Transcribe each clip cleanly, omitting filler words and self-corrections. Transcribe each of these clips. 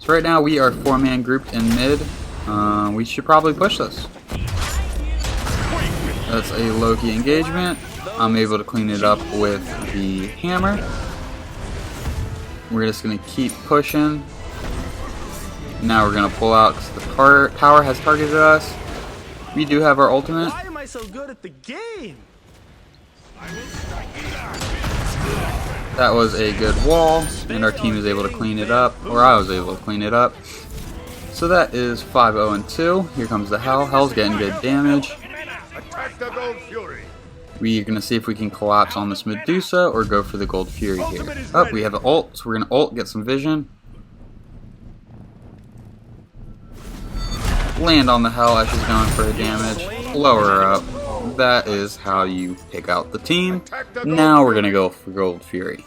So right now we are 4-man grouped in mid. We should probably push this. That's a low-key engagement. I'm able to clean it up with the hammer. We're just going to keep pushing. Now we're going to pull out because the tower has targeted us. We do have our ultimate. Why am I so good at the game? That was a good wall, and our team is able to clean it up, or I was able to clean it up. So that is 5-0-2. Here comes the Hell. Hell's getting good damage. We're going to see if we can collapse on this Medusa or go for the Gold Fury here. Oh, we have an ult, so we're going to ult, get some vision. Land on the Hell as she's going for a damage. Lower her up. That is how you pick out the team. Now we're going to go for Gold Fury.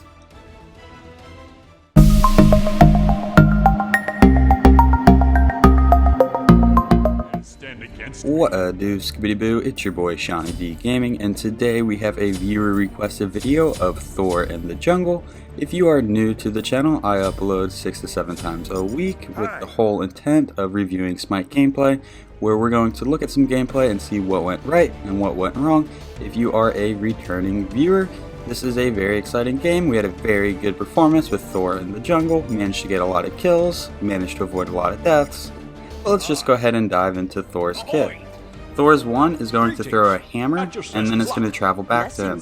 What do, skibbity boo, it's your boy Seanyb Gaming, and today we have a viewer requested video of Thor in the jungle. If you are new to the channel, I upload 6 to 7 times a week with the whole intent of reviewing Smite gameplay, where we're going to look at some gameplay and see what went right and what went wrong. If you are a returning viewer, this is a very exciting game. We had a very good performance with Thor in the jungle, managed to get a lot of kills, managed to avoid a lot of deaths. But let's just go ahead and dive into Thor's kit. Thor's 1 is going to throw a hammer, and then it's going to travel back to him.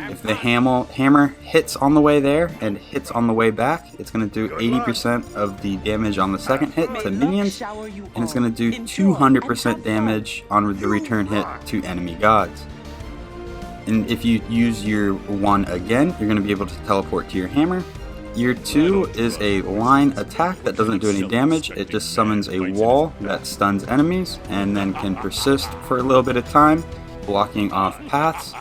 If the hammer hits on the way there and hits on the way back, it's going to do 80% of the damage on the second hit to minions, and it's going to do 200% damage on the return hit to enemy gods. And if you use your 1 again, you're going to be able to teleport to your hammer. Your 2 is a line attack that doesn't do any damage. It just summons a wall that stuns enemies and then can persist for a little bit of time, blocking off paths.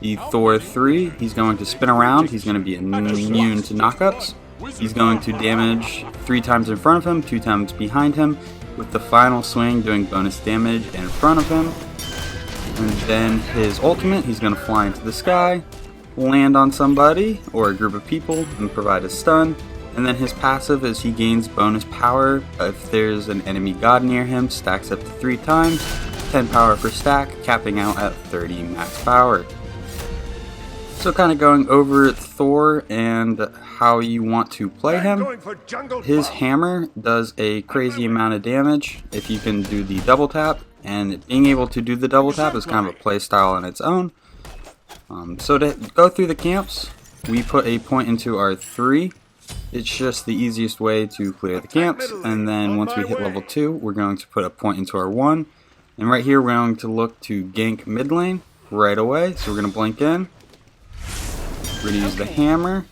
The Thor 3, he's going to spin around. He's going to be immune to knockups. He's going to damage 3 times in front of him, 2 times behind him, with the final swing doing bonus damage in front of him. And then his ultimate, he's going to fly into the sky, land on somebody or a group of people and provide a stun. And then his passive is he gains bonus power if there's an enemy god near him, stacks up to 3 times, 10 power per stack, capping out at 30 max power. So kind of going over Thor and how you want to play him. His hammer does a crazy amount of damage if you can do the double tap, and being able to do the double tap is kind of a play style on its own. So to go through the camps, we put a point into our 3. It's just the easiest way to clear the camps, and then once we hit level 2, we're going to put a point into our 1. And right here we're going to look to gank mid lane right away, so we're going to blink in. We're going to use the hammer,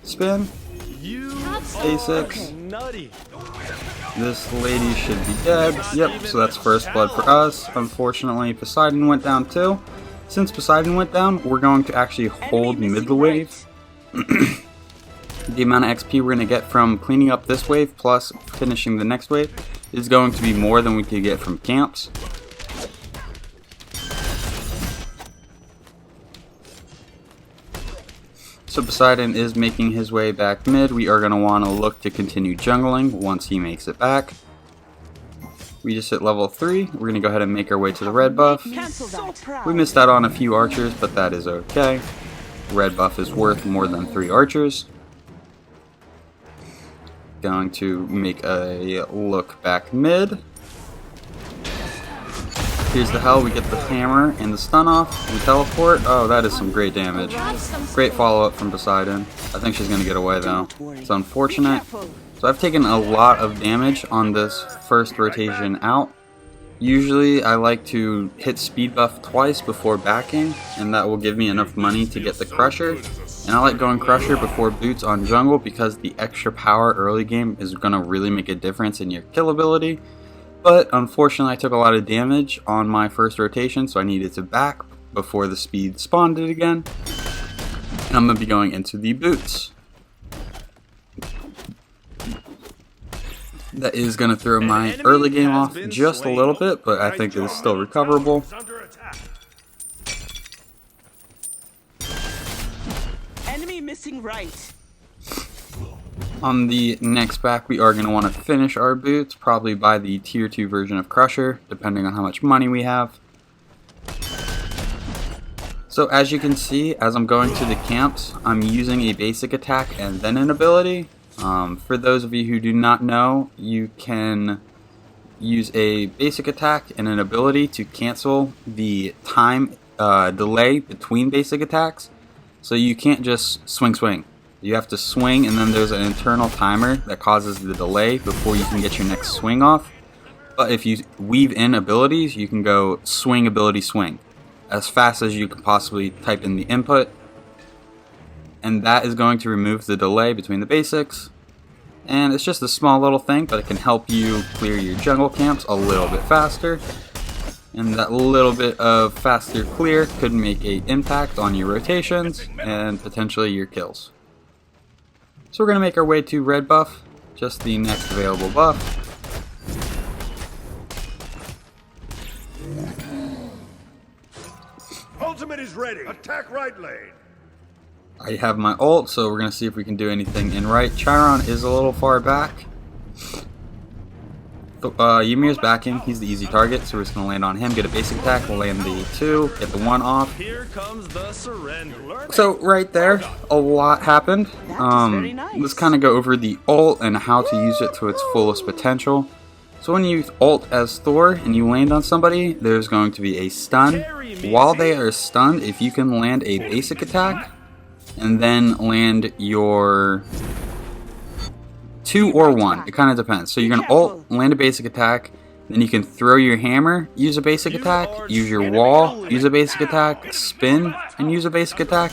spin, A6. This lady should be dead. Yep, so that's first blood for us. Unfortunately, Poseidon went down too. Since Poseidon went down, we're going to actually hold mid the wave. The amount of XP we're going to get from cleaning up this wave plus finishing the next wave is going to be more than we could get from camps. So Poseidon is making his way back mid. We are going to want to look to continue jungling once he makes it back. We just hit level 3. We're going to go ahead and make our way to the red buff. We missed out on a few archers, but that is okay. Red buff is worth more than 3 archers. Going to make a look back mid. Here's the Hell. We get the hammer and the stun off. We teleport. Oh, that is some great damage. Great follow-up from Poseidon. I think she's going to get away though. It's unfortunate. So I've taken a lot of damage on this first rotation out. Usually I like to hit speed buff twice before backing, and that will give me enough money to get the Crusher. And I like going Crusher before boots on jungle because the extra power early game is going to really make a difference in your kill ability. But unfortunately I took a lot of damage on my first rotation, so I needed to back before the speed spawned it again. And I'm going to be going into the boots. That is going to throw my early game off just a little bit, but I think it is still recoverable. Enemy missing right. On the next back, we are going to want to finish our boots, probably buy the tier 2 version of Crusher, depending on how much money we have. So as you can see, as I'm going to the camps, I'm using a basic attack and then an ability. For those of you who do not know, you can use a basic attack and an ability to cancel the time delay between basic attacks. So you can't just swing. You have to swing, and then there's an internal timer that causes the delay before you can get your next swing off. But if you weave in abilities, you can go swing, ability, swing as fast as you can possibly type in the input. And that is going to remove the delay between the basics. And it's just a small little thing, but it can help you clear your jungle camps a little bit faster. And that little bit of faster clear could make an impact on your rotations and potentially your kills. So we're going to make our way to red buff, just the next available buff. Ultimate is ready. Attack right lane. I have my ult, so we're going to see if we can do anything in right. Chiron is a little far back. Ymir's backing, he's the easy target, so we're just going to land on him, get a basic attack, we'll land the 2, get the 1 off. Here comes the surrender. So right there, a lot happened. Let's kind of go over the ult and how to use it to its fullest potential. So when you ult as Thor and you land on somebody, there's going to be a stun. While they are stunned, if you can land a basic attack and then land your 2 or 1, it kind of depends. So you're going to ult, land a basic attack, then you can throw your hammer, use a basic attack, use your wall, use a basic attack, spin, and use a basic attack.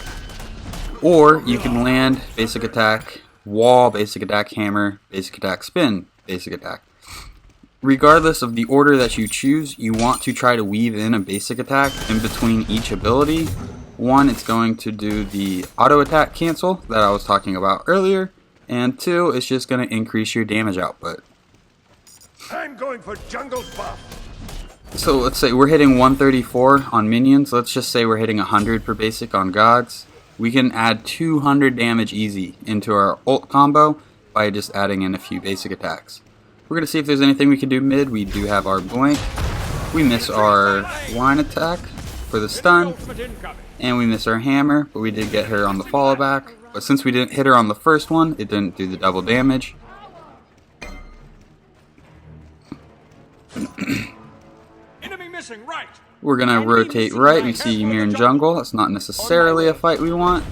Or you can land basic attack, wall, basic attack, hammer, basic attack, spin, basic attack. Regardless of the order that you choose, you want to try to weave in a basic attack in between each ability. 1, it's going to do the auto attack cancel that I was talking about earlier. And 2, it's just going to increase your damage output. I'm going for jungle buff. So let's say we're hitting 134 on minions. Let's just say we're hitting 100 per basic on gods. We can add 200 damage easy into our ult combo by just adding in a few basic attacks. We're going to see if there's anything we can do mid. We do have our blink. We miss our line attack for the stun. And we miss our hammer, but we did get her on the follow back. But since we didn't hit her on the first one, it didn't do the double damage. Enemy missing right. We're going to rotate right. We see Ymir in jungle. That's not necessarily a fight we want.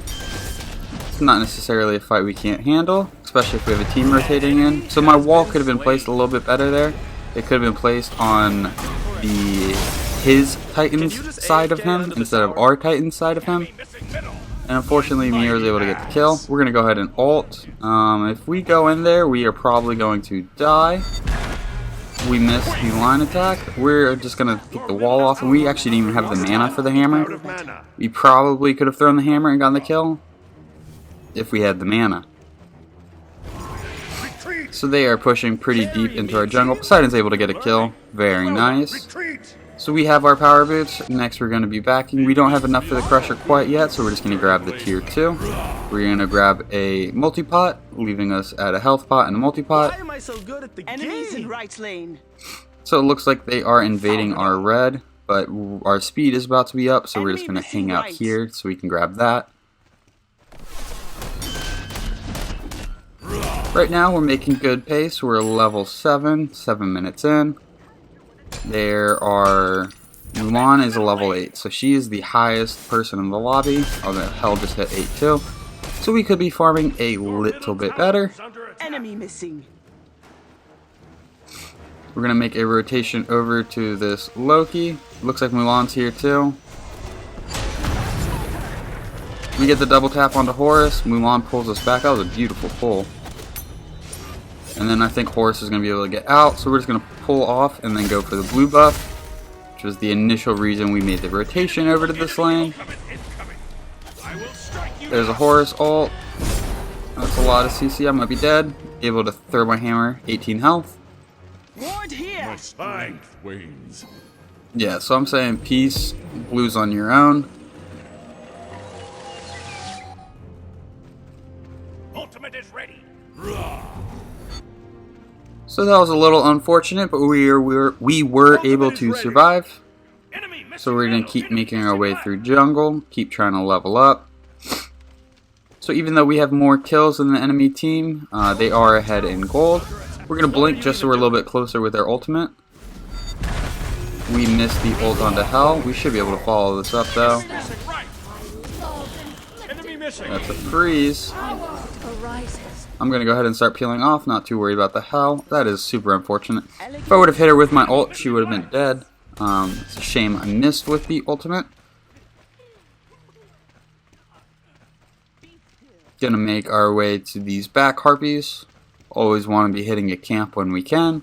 It's not necessarily a fight we can't handle, especially if we have a team rotating in. So my wall could have been placed a little bit better there. It could have been placed on his Titan's side of him instead of our Titan's side of him. And unfortunately, Ymir was able to get the kill. We're going to go ahead and ult. If we go in there, we are probably going to die. We missed the line attack. We're just going to get the wall off. And we actually didn't even have the mana for the hammer. We probably could have thrown the hammer and gotten the kill if we had the mana. So they are pushing pretty deep into our jungle. Poseidon's able to get a kill. Very nice. So we have our power boots. Next we're going to be backing. We don't have enough for the Crusher quite yet, so we're just going to grab the tier 2. We're going to grab a multi-pot, leaving us at a health pot and a multi-pot. Why am I so good at the Enemies in game? right lane. So it looks like they are invading our red, but our speed is about to be up, so we're just going to hang out here so we can grab that. Right now we're making good pace. We're level 7 minutes in. Mulan is a level 8, so she is the highest person in the lobby. Oh, the hell just hit 8 too. So we could be farming a little bit better. Enemy missing. We're going to make a rotation over to this Loki. Looks like Mulan's here too. We get the double tap onto Horus. Mulan pulls us back. That was a beautiful pull. And then I think Horus is going to be able to get out, so we're just going to pull off and then go for the blue buff, which was the initial reason we made the rotation over to this lane. There's a Horus ult. That's a lot of CC. I might be dead. Able to throw my hammer. 18 health. Ward here. Yeah, so I'm saying peace. Blue's on your own. Ultimate is ready. So that was a little unfortunate, but we were able to survive. So we're going to keep making our way through jungle, keep trying to level up. So even though we have more kills than the enemy team, they are ahead in gold. We're going to blink just so we're a little bit closer with their ultimate. We missed the ult onto Hell. We should be able to follow this up though. That's a freeze. I'm going to go ahead and start peeling off, not too worried about the Hell. That is super unfortunate. If I would have hit her with my ult, she would have been dead. It's a shame I missed with the ultimate. Gonna make our way to these back harpies. Always want to be hitting a camp when we can.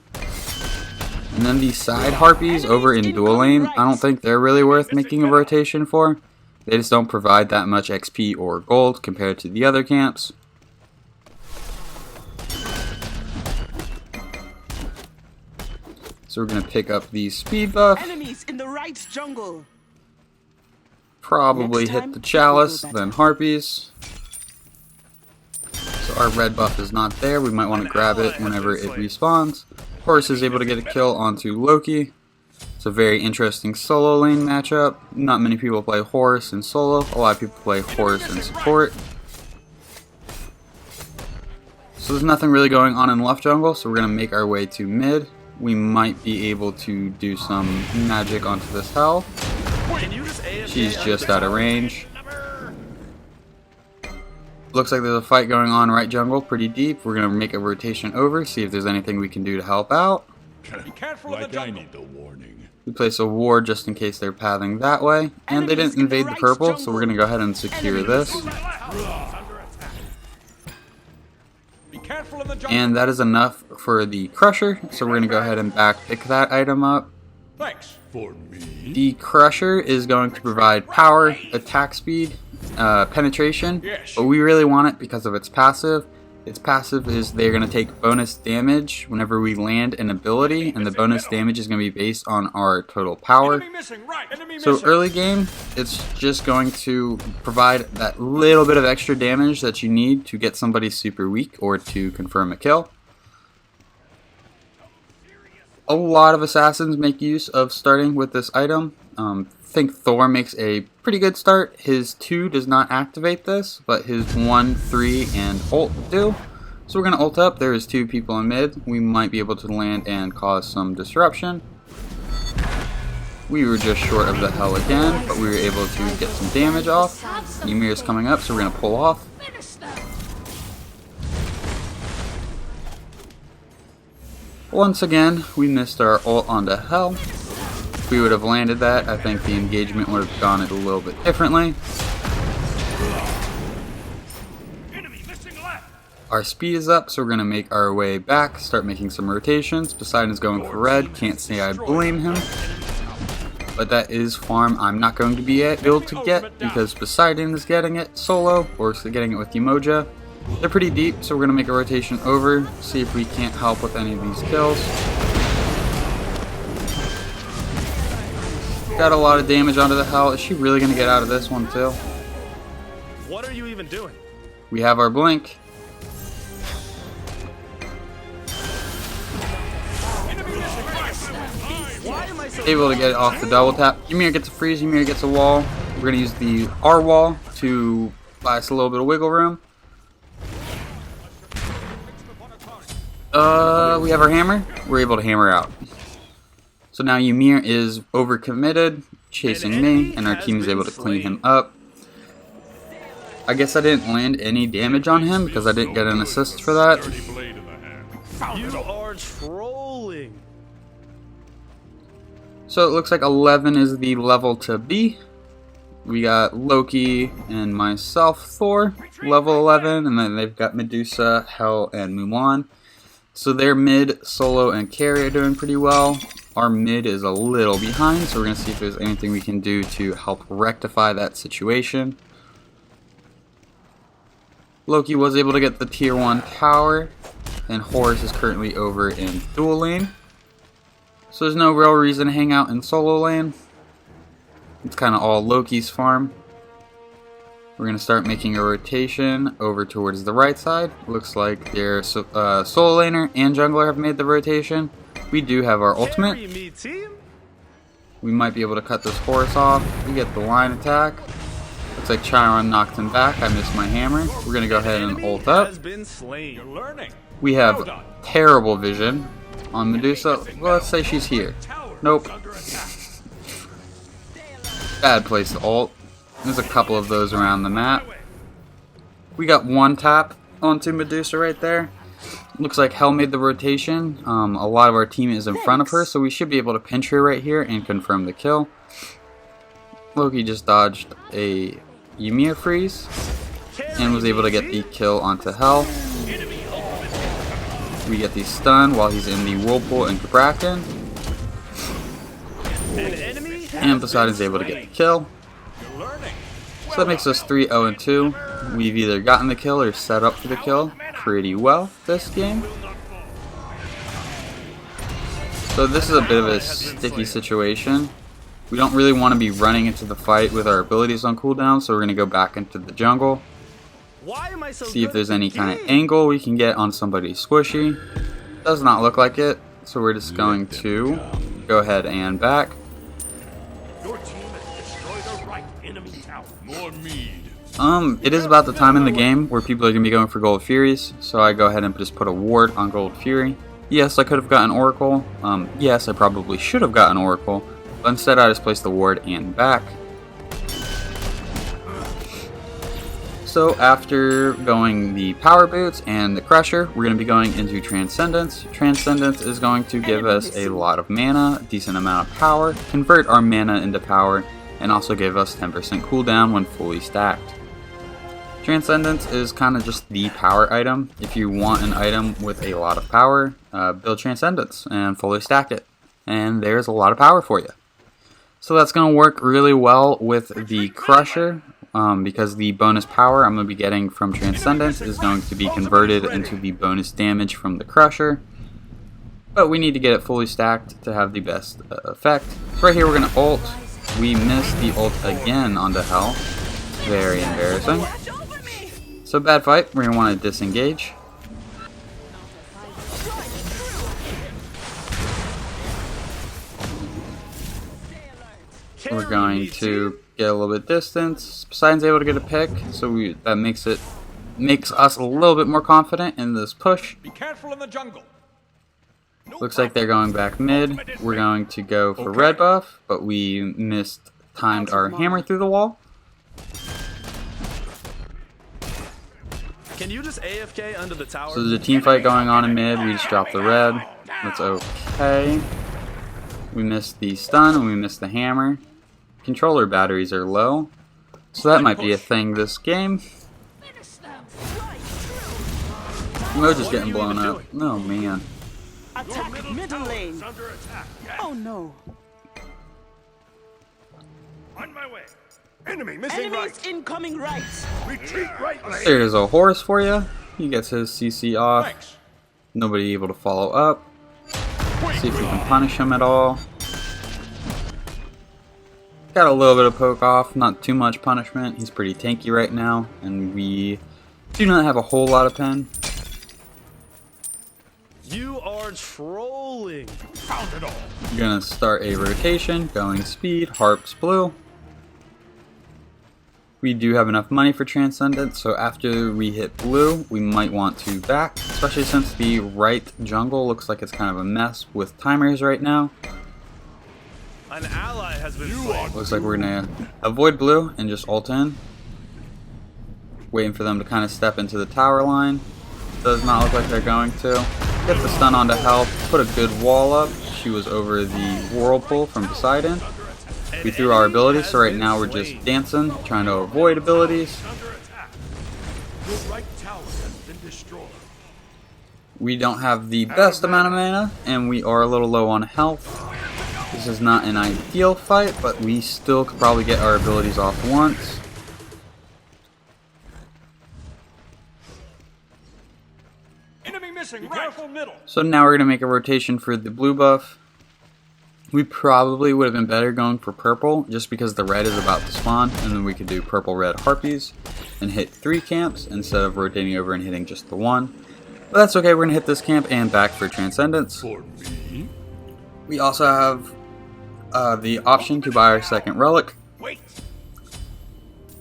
And then these side harpies over in dual lane, I don't think they're really worth making a rotation for. They just don't provide that much XP or gold compared to the other camps. So we're gonna pick up the speed buff. Enemies in the right jungle. Probably hit the chalice, then harpies. So our red buff is not there. We might want to grab it whenever it respawns. Horse is able to get a kill onto Loki. It's a very interesting solo lane matchup. Not many people play Horse in solo. A lot of people play Horse in support. So there's nothing really going on in left jungle, so we're going to make our way to mid. We might be able to do some magic onto this Hell. She's just out of range. Looks like there's a fight going on right jungle, pretty deep. We're going to make a rotation over, see if there's anything we can do to help out. Be careful of the jungle. I need the warning. We place a ward just in case they're pathing that way. And they didn't invade the purple, so we're going to go ahead and secure this. And that is enough for the Crusher, so we're going to go ahead and back pick that item up. Thanks. For me. The Crusher is going to provide power, attack speed, penetration, but we really want it because of its passive. Its passive is they're going to take bonus damage whenever we land an ability, and the bonus damage is going to be based on our total power. So early game, it's just going to provide that little bit of extra damage that you need to get somebody super weak or to confirm a kill. A lot of assassins make use of starting with this item. I think Thor makes a pretty good start. His 2 does not activate this, but his 1, 3, and ult do. So we're going to ult up. There is 2 people in mid. We might be able to land and cause some disruption. We were just short of the Hell again, but we were able to get some damage off. Ymir is coming up, so we're going to pull off. Once again, we missed our ult onto Hell. If we would have landed that, I think the engagement would have gone a little bit differently. Our speed is up, so we're going to make our way back, start making some rotations. Poseidon is going for red, can't say I blame him. But that is farm I'm not going to be able to get because Poseidon is getting it solo, or getting it with Umoja. They're pretty deep, so we're going to make a rotation over, see if we can't help with any of these kills. Got a lot of damage onto the Hell. Is she really going to get out of this one too? What are you even doing? We have our blink. Able to get it off the double tap. Ymir gets a freeze, Ymir gets a wall. We're going to use the R wall to buy us a little bit of wiggle room. We have our hammer. We're able to hammer out. So now Ymir is overcommitted, chasing me, and our team is able to clean him up. I guess I didn't land any damage on him because I didn't get an assist for that. You are trolling. So it looks like 11 is the level to be. We got Loki and myself, Thor, level 11, and then they've got Medusa, Hell, and Mulan. So their mid, solo, and carry are doing pretty well. Our mid is a little behind, so we're going to see if there's anything we can do to help rectify that situation. Loki was able to get the tier 1 tower, and Horus is currently over in dual lane. So there's no real reason to hang out in solo lane. It's kind of all Loki's farm. We're going to start making a rotation over towards the right side. Looks like their solo laner and jungler have made the rotation. We do have our ultimate. Carry me, team. We might be able to cut this horse off. We get the line attack. Looks like Chiron knocked him back. I missed my hammer. We're going to go ahead and ult up. Has been slain. You're learning. We have terrible vision on Medusa. Well, let's say she's here. Nope. Bad place to ult. There's a couple of those around the map. We got one tap onto Medusa right there. Looks like Hell made the rotation. A lot of our team is in front of her, so we should be able to pinch her right here and confirm the kill. Loki just dodged a Ymir freeze and was able to get the kill onto Hell. We get the stun while he's in the Whirlpool and Kraken. And Poseidon's able to get the kill. So that makes us 3-0-2. We've either gotten the kill or set up for the kill pretty well this game. So this is a bit of a sticky situation. We don't really want to be running into the fight with our abilities on cooldown, so we're going to go back into the jungle. See if there's any kind of angle we can get on somebody squishy. Does not look like it, so we're just going to go ahead and back. It is about the time in the game where people are going to be going for Gold Furies, so I go ahead and just put a ward on Gold Fury. Yes, I could have gotten Oracle. Yes, I probably should have gotten Oracle, but instead I just placed the ward and back. So after going the Power Boots and the Crusher, we're going to be going into Transcendence. Transcendence is going to give us a lot of mana, a decent amount of power, convert our mana into power, and also give us 10% cooldown when fully stacked. Transcendence is kind of just the power item. If you want an item with a lot of power, build Transcendence and fully stack it. And there's a lot of power for you. So that's going to work really well with the Crusher, because the bonus power I'm going to be getting from Transcendence is going to be converted into the bonus damage from the Crusher. But we need to get it fully stacked to have the best effect. So right here we're going to ult. We missed the ult again onto Hell. Very embarrassing. So bad fight, we're going to want to disengage. We're going to get a little bit distance. Poseidon's able to get a pick, so that makes us a little bit more confident in this push. Be careful in the jungle. Looks like they're going back mid. We're going to go for red buff, but we timed our hammer through the wall. Can you just AFK under the tower? So there's a team fight going on in mid. We just dropped the red. That's okay. We missed the stun and we missed the hammer. Controller batteries are low, so that might be a thing this game. Mojo's getting blown up. Oh man. Attack middle lane. Oh no. On my way. Enemy missing Enemies right. incoming right. Retreat right lane. There's a horse for you. He gets his CC off. Nobody able to follow up. See if we can punish him at all. Got a little bit of poke off, not too much punishment. He's pretty tanky right now, and we do not have a whole lot of pen. You are trolling. Found it all. We're gonna start a rotation, going speed, harps blue. We do have enough money for Transcendence, so after we hit blue, we might want to back, especially since the right jungle looks like it's kind of a mess with timers right now. An ally has been slain. Looks like we're gonna avoid blue and just ult in. Waiting for them to kind of step into the tower line. Does not look like they're going to. Get the stun onto Hell, put a good wall up. She was over the Whirlpool from Poseidon. We threw our abilities, so right now we're just dancing, trying to avoid abilities. Your right tower has been destroyed. We don't have the best amount of mana, and we are a little low on health. This is not an ideal fight, but we still could probably get our abilities off once. Enemy missing right. Careful middle. So now we're going to make a rotation for the blue buff. We probably would have been better going for purple just because the red is about to spawn, and then we could do purple-red harpies and hit 3 camps instead of rotating over and hitting just the 1. But that's okay, we're going to hit this camp and back for Transcendence. For me? We also have the option to buy our second relic. Wait.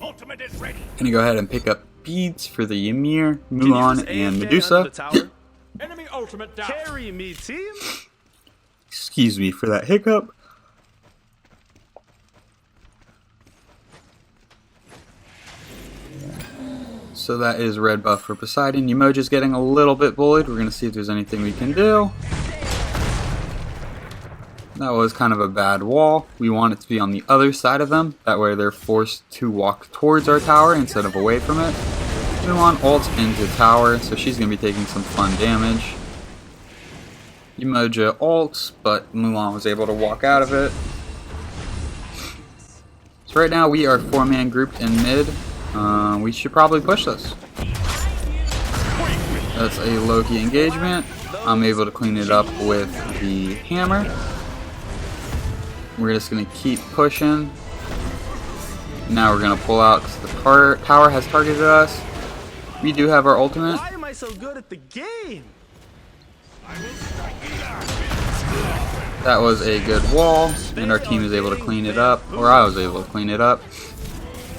Ultimate is ready. Gonna go ahead and pick up beads for the Ymir, Mulan, and Medusa. Enemy ultimate down. Carry me, team. Excuse me for that hiccup. So that is red buff for Poseidon. Umoja's getting a little bit bullied. We're going to see if there's anything we can do. That was kind of a bad wall. We want it to be on the other side of them. That way they're forced to walk towards our tower instead of away from it. Mulan ults into tower, so she's going to be taking some fun damage. Umoja ults, but Mulan was able to walk out of it. So right now we are 4-man grouped in mid. We should probably push this. That's a Loki engagement. I'm able to clean it up with the hammer. We're just going to keep pushing. Now we're going to pull out because the tower has targeted us. We do have our ultimate. Why am I so good at the game? That was a good wall, and our team is able to clean it up, or I was able to clean it up.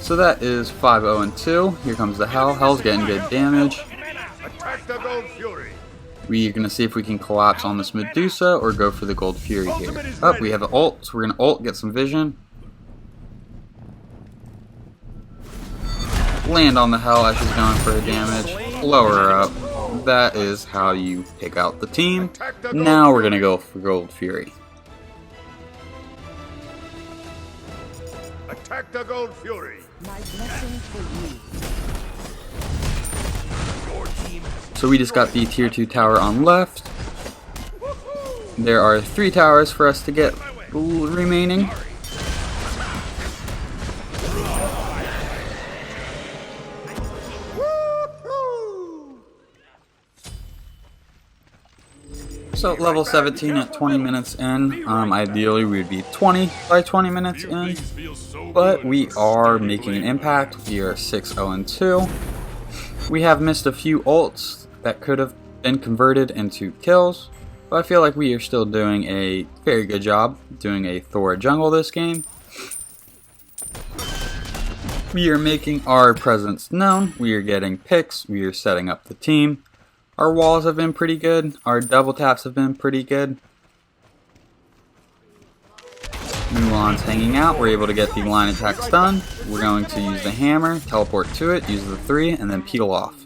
So that is 5-0-2. Here comes the Hell. Hell's getting good damage. Attack the Gold Fury. We're going to see if we can collapse on this Medusa or go for the Gold Fury here. Oh, we have an ult, so we're going to ult, get some vision. Land on the Hell as she's going for a damage. Blow her up. That is how you pick out the team. Now we're going to go for Gold Fury. Attack the Gold Fury. My blessing for you. Your team has So we just got the tier 2 tower on left. There are 3 towers for us to get remaining. So level 17 at 20 minutes in. Ideally we would be 20 by 20 minutes in. But we are making an impact. We are 6-0-2. We have missed a few ults that could have been converted into kills. But I feel like we are still doing a very good job doing a Thor jungle this game. We are making our presence known. We are getting picks. We are setting up the team. Our walls have been pretty good. Our double taps have been pretty good. Mulan's hanging out. We're able to get the line attack stun. We're going to use the hammer, teleport to it, use the 3, and then peel off.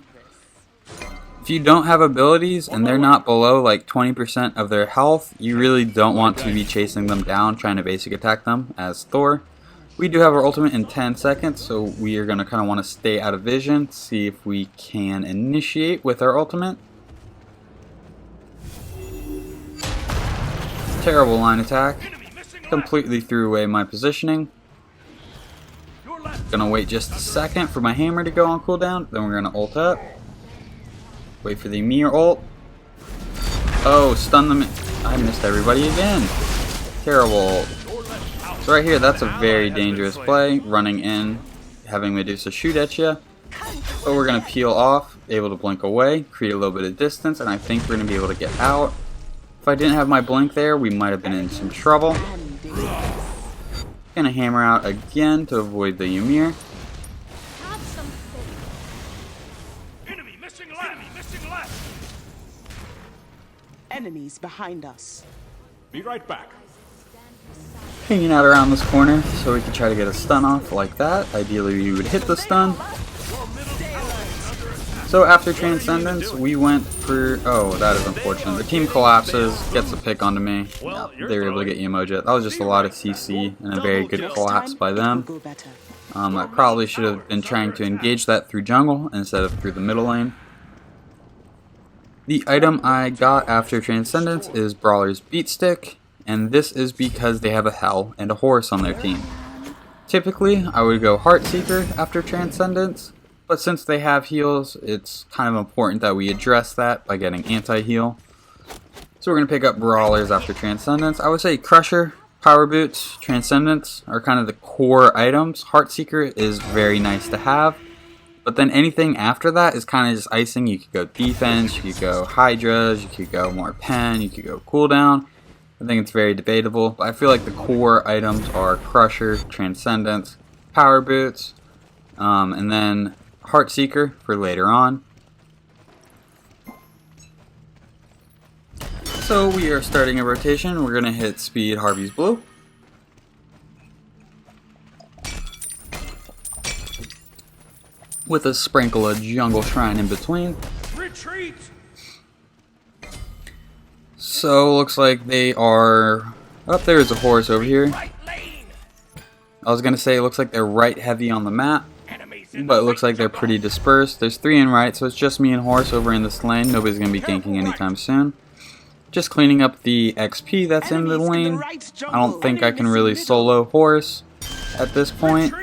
If you don't have abilities and they're not below like 20% of their health, you really don't want to be chasing them down, trying to basic attack them as Thor. We do have our ultimate in 10 seconds, so we are going to kind of want to stay out of vision, see if we can initiate with our ultimate. Terrible line attack. Completely threw away my positioning. Gonna wait just a second for my hammer to go on cooldown, then we're gonna ult up. Wait for the Ymir ult. Oh, stun them. I missed everybody again. Terrible ult. So right here, that's a very dangerous play. Running in, having Medusa shoot at you. But we're going to peel off, able to blink away, create a little bit of distance, and I think we're going to be able to get out. If I didn't have my blink there, we might have been in some trouble. Going to hammer out again to avoid the Ymir. enemy missing left. Enemy missing left. Enemies behind us. Be right back. Hanging out around this corner so we can try to get a stun off like that. Ideally we would hit the stun. So after Transcendence we went for, oh that is unfortunate, the team collapses, gets a pick onto me. Yeah, they were able to get Emoja. That was just a lot of CC and a very good collapse by them. I probably should have been trying to engage that through jungle instead of through the middle lane. The item I got after Transcendence is Brawler's Beat Stick. And this is because they have a Hell and a Horse on their team. Typically, I would go Heartseeker after Transcendence, but since they have heals, it's kind of important that we address that by getting anti-heal. So we're going to pick up Brawlers after Transcendence. I would say Crusher, Power Boots, Transcendence are kind of the core items. Heartseeker is very nice to have. But then anything after that is kind of just icing. You could go defense, you could go Hydras, you could go more pen, you could go cooldown. I think it's very debatable. But I feel like the core items are Crusher, Transcendence, Power Boots, and then Heartseeker for later on. So we are starting a rotation. We're going to hit speed Harvey's Blue. With a sprinkle of Jungle Shrine in between. Retreat! So looks like they are... Oh, there's a horse over here. I was going to say it looks like they're right heavy on the map. But it looks like they're pretty dispersed. There's 3 in right, so it's just me and horse over in this lane. Nobody's going to be ganking anytime soon. Just cleaning up the XP that's in the lane. I don't think I can really solo horse at this point.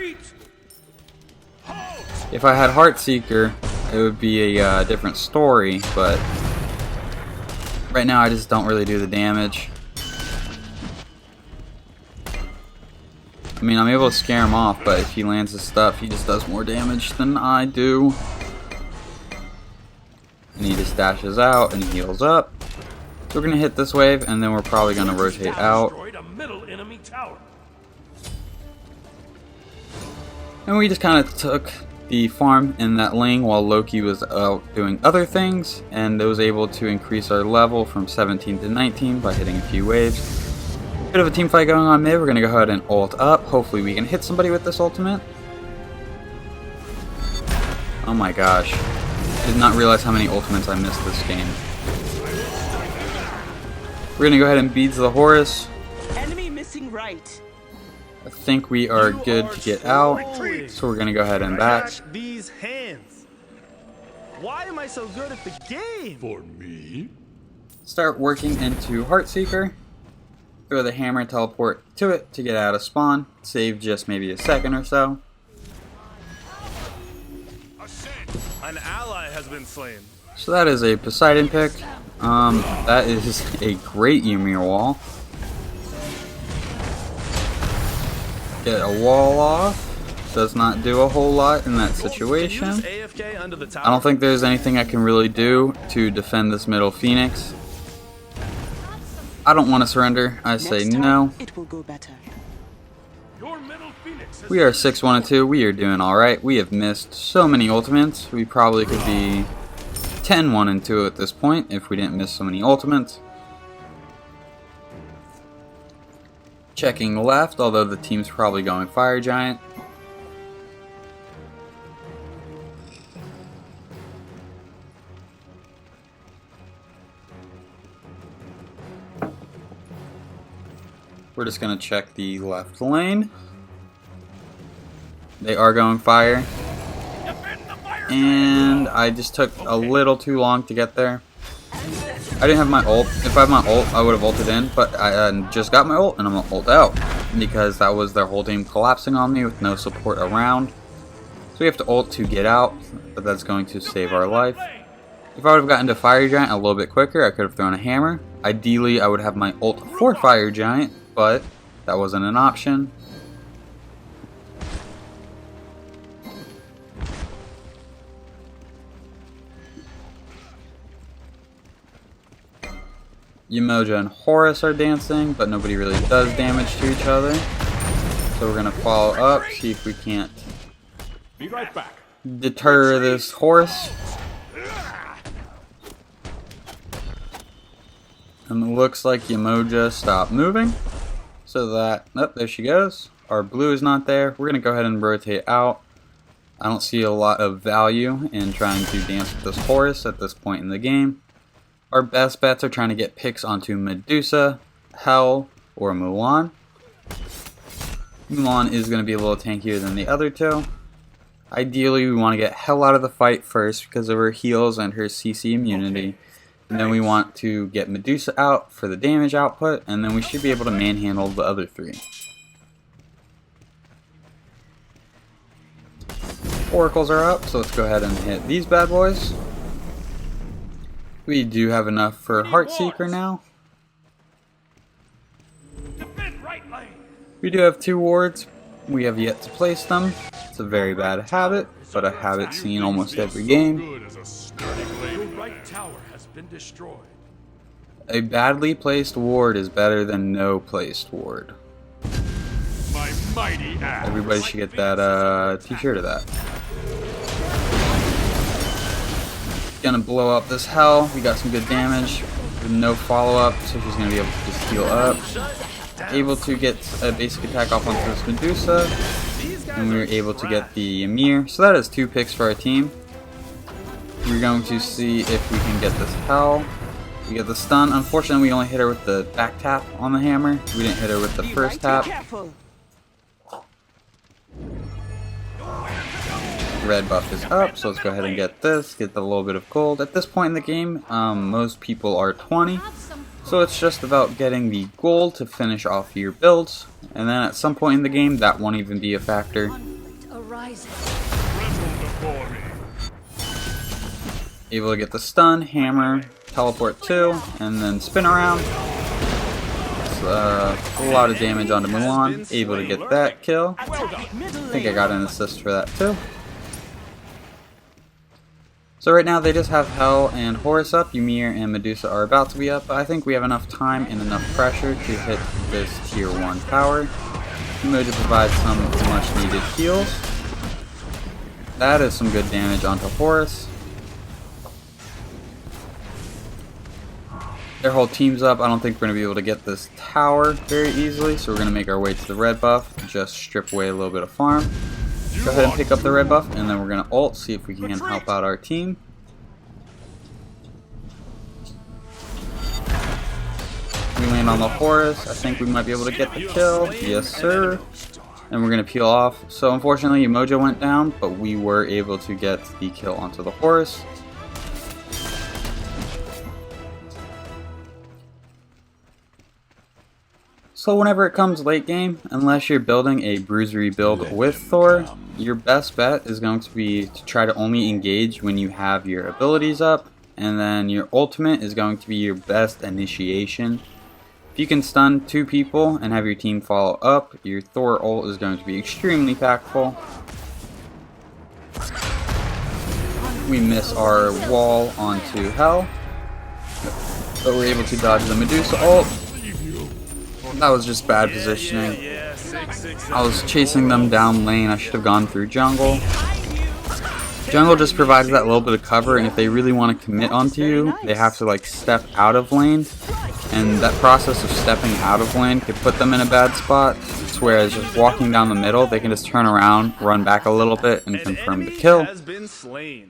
If I had Heartseeker, it would be a different story, but right now I just don't really do the damage. I mean, I'm able to scare him off, but if he lands his stuff, he just does more damage than I do. And he just dashes out and heals up. So we're going to hit this wave, and then we're probably going to rotate out. And we just kind of took the farm in that lane while Loki was out doing other things, and was able to increase our level from 17 to 19 by hitting a few waves. Bit of a team fight going on mid. We're going to go ahead and ult up. Hopefully we can hit somebody with this ultimate. Oh my gosh. I did not realize how many ultimates I missed this game. We're going to go ahead and beads the Horus. Enemy missing right. I think we are good to get out, so we're going to go ahead and back. These hands. Why am I so good at the game? For me? Start working into Heartseeker. Throw the hammer and teleport to it to get out of spawn. Save just maybe a second or so. An ally has been slain. So that is a Poseidon pick. That is a great Ymir wall. Get a wall off. Does not do a whole lot in that situation. I don't think there's anything I can really do to defend this middle Phoenix. I don't want to surrender. I say no. It will go better. We are 6-1-2. We are doing alright. We have missed so many ultimates. We probably could be 10-1-2 at this point if we didn't miss so many ultimates. Checking left, although the team's probably going Fire Giant. We're just going to check the left lane. They are going fire. And I just took a little too long to get there. I didn't have my ult. If I had my ult, I would have ulted in, but I just got my ult and I'm going to ult out. Because that was their whole team collapsing on me with no support around. So we have to ult to get out, but that's going to save our life. If I would have gotten to Fire Giant a little bit quicker, I could have thrown a hammer. Ideally, I would have my ult for Fire Giant, but that wasn't an option. Umoja and Horus are dancing, but nobody really does damage to each other. So we're going to follow up, see if we can't Be right back. deter this horse. And it looks like Umoja stopped moving. So that, oh, there she goes. Our blue is not there. We're going to go ahead and rotate out. I don't see a lot of value in trying to dance with this horse at this point in the game. Our best bets are trying to get picks onto Medusa, Hell, or Mulan. Mulan is going to be a little tankier than the other two. Ideally, we want to get Hell out of the fight first because of her heals and her CC immunity. And then we want to get Medusa out for the damage output, and then we should be able to manhandle the other three. Oracles are up, so let's go ahead and hit these bad boys. We do have enough for Heartseeker now. We do have 2 wards. We have yet to place them. It's a very bad habit, but a habit seen almost every game. Your right tower has been destroyed. A badly placed ward is better than no placed ward. My mighty axe. Everybody should get that t-shirt of that. Gonna blow up this hell. We got some good damage. With no follow-up, so she's gonna be able to just heal up. Able to get a basic attack off onto this Medusa, and we were able to get the Ymir. So that is 2 picks for our team. We're going to see if we can get this hell. We get the stun. Unfortunately, we only hit her with the back tap on the hammer. We didn't hit her with the first tap. Red buff is up, so let's go ahead and get this. Get the little bit of gold. At this point in the game, most people are 20. So it's just about getting the gold to finish off your builds. And then at some point in the game, that won't even be a factor. Able to get the stun, hammer, teleport 2, and then spin around. It's a lot of damage onto Mulan. Able to get that kill. I think I got an assist for that too. So right now they just have Hell and Horus up. Ymir and Medusa are about to be up, but I think we have enough time and enough pressure to hit this tier 1 tower. Umoja provides some much needed heals. That is some good damage onto Horus. Their whole team's up. I don't think we're going to be able to get this tower very easily, so we're going to make our way to the red buff, just strip away a little bit of farm. Go ahead and pick up the red buff, and then we're going to ult, see if we can help out our team. We land on the Horus. I think we might be able to get the kill. Yes, sir. And we're going to peel off. So unfortunately, Umoja went down, but we were able to get the kill onto the Horus. So whenever it comes late game, unless you're building a bruisery build with Thor, your best bet is going to be to try to only engage when you have your abilities up, and then your ultimate is going to be your best initiation. If you can stun 2 people and have your team follow up, your Thor ult is going to be extremely impactful. We miss our wall onto Hell, but we're able to dodge the Medusa ult. That was just bad positioning. I was chasing them down lane. I should have gone through jungle. Jungle just provides that little bit of cover, and if they really want to commit onto you, they have to like step out of lane. And that process of stepping out of lane could put them in a bad spot. Whereas just walking down the middle, they can just turn around, run back a little bit, and confirm the kill.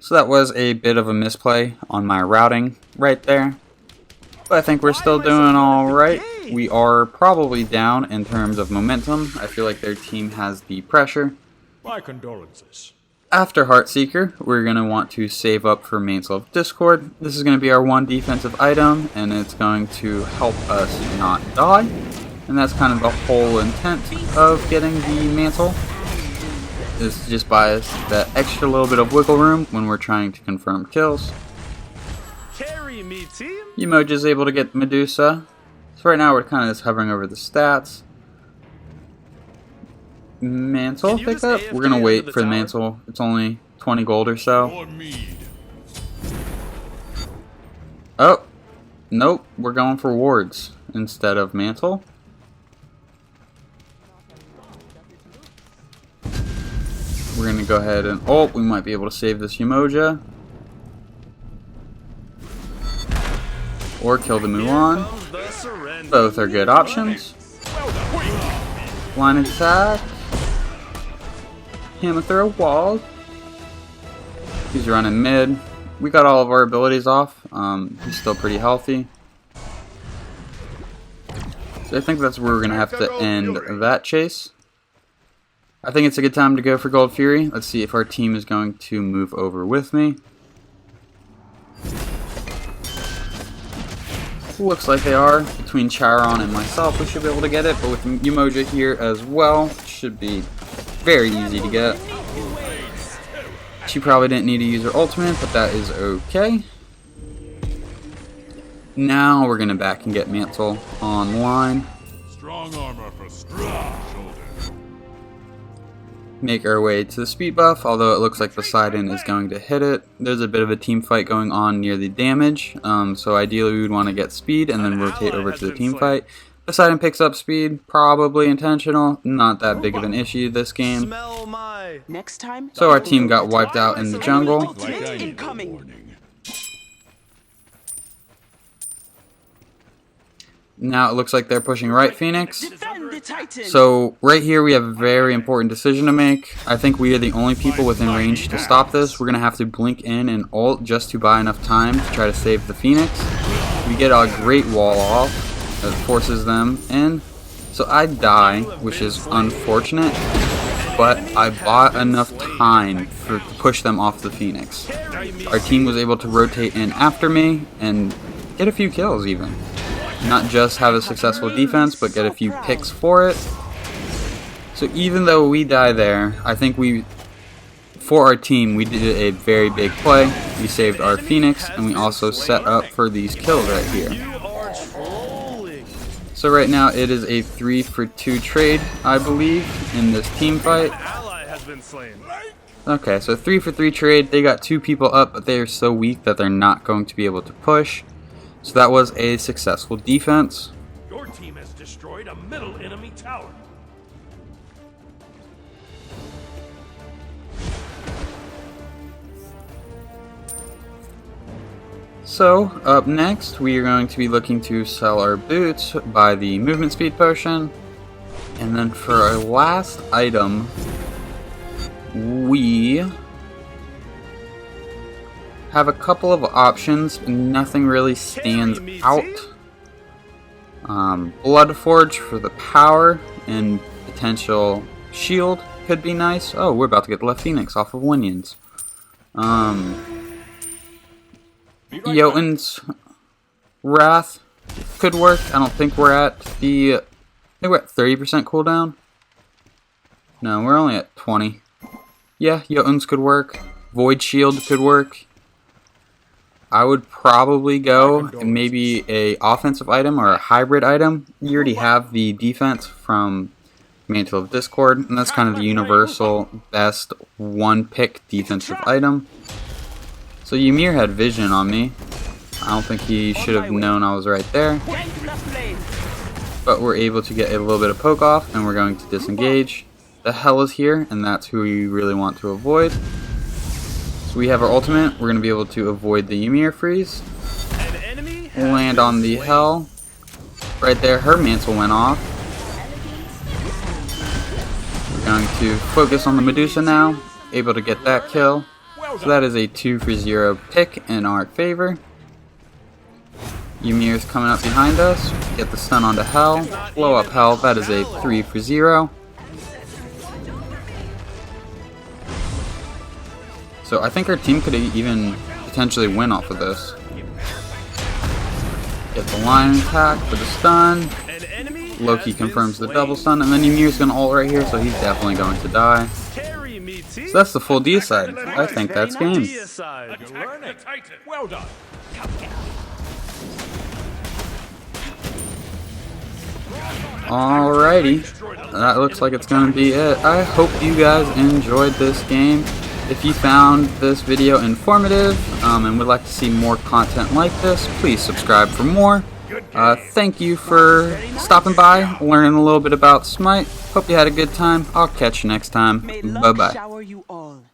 So that was a bit of a misplay on my routing right there. But I think we're still doing alright. We are probably down in terms of momentum. I feel like their team has the pressure. My condolences. After Heartseeker, we're going to want to save up for Mantle of Discord. This is going to be our 1 defensive item, and it's going to help us not die. And that's kind of the whole intent of getting the Mantle. Is to just buy us that extra little bit of wiggle room when we're trying to confirm kills. Carry me, team. Umoja is able to get Medusa. So right now we're kind of just hovering over the stats. Mantle pick up. We're gonna wait for the Mantle. It's only 20 gold or so. Oh, nope. We're going for wards instead of Mantle. We're gonna go ahead and we might be able to save this Umoja. Or kill the Mulan. Both are good options. Line attack. Hammer through a wall. He's running mid. We got all of our abilities off. He's still pretty healthy. So I think that's where we're going to have to end that chase. I think it's a good time to go for Gold Fury. Let's see if our team is going to move over with me. Looks like they are. Between Chiron and myself, we should be able to get it. But with Umoja here as well, it should be very easy to get. She probably didn't need to use her ultimate, but that is okay. Now we're going to back and get Mantle online. Strong armor for strong shoulders. Make our way to the speed buff, although it looks like Poseidon is going to hit it. There's a bit of a team fight going on near the damage, so ideally we would want to get speed and then rotate over to the team fight. Poseidon picks up speed, probably intentional, not that big of an issue this game. Smell my... Next time. So our team got wiped out in the jungle. Ultimate incoming. Now it looks like they're pushing right, Phoenix. Defend the Titan. So right here we have a very important decision to make. I think we are the only people within range to stop this. We're going to have to blink in and ult just to buy enough time to try to save the Phoenix. We get a great wall off that forces them in. So I die, which is unfortunate, but I bought enough time to push them off the Phoenix. Our team was able to rotate in after me and get a few kills even. Not just have a successful defense, but get a few picks for it. So even though we die there, I think for our team, we did a very big play. We saved our Phoenix, and we also set up for these kills right here. So right now, it is a 3-for-2 trade, I believe, in this team fight. Okay, so 3-for-3 trade. They got 2 people up, but they are so weak that they're not going to be able to push. So that was a successful defense. Your team has destroyed a middle enemy tower. So up next we are going to be looking to sell our boots, buy the movement speed potion, and then for our last item we have a couple of options. Nothing really stands out. Bloodforge for the power and potential shield could be nice. Oh, we're about to get the left Phoenix off of Winions. Jotun's Wrath could work. I don't think we're at the... I think we're at 30% cooldown. No, we're only at 20. Yeah, Jotun's could work. Void Shield could work. I would probably go maybe a offensive item or a hybrid item. You already have the defense from Mantle of Discord, and that's kind of the universal best one-pick defensive item. So Ymir had vision on me. I don't think he should have known I was right there. But we're able to get a little bit of poke off, and we're going to disengage. The Hell is here, and that's who we really want to avoid. So we have our ultimate. We're going to be able to avoid the Ymir freeze. Land on the Hell. Right there, her Mantle went off. We're going to focus on the Medusa now. Able to get that kill. So that is a 2-for-0 pick in our favor. Ymir's coming up behind us. Get the stun onto Hell. Blow up Hell. That is a 3-for-0. So I think our team could even potentially win off of this. Get the line attack for the stun. Loki confirms the double stun, and then Ymir's going to ult right here, so he's definitely going to die. So that's the full D side. I think that's game. Well done. Alrighty, that looks like it's going to be it. I hope you guys enjoyed this game. If you found this video informative and would like to see more content like this, please subscribe for more. Thank you for stopping by, learning a little bit about Smite. Hope you had a good time. I'll catch you next time. Bye-bye.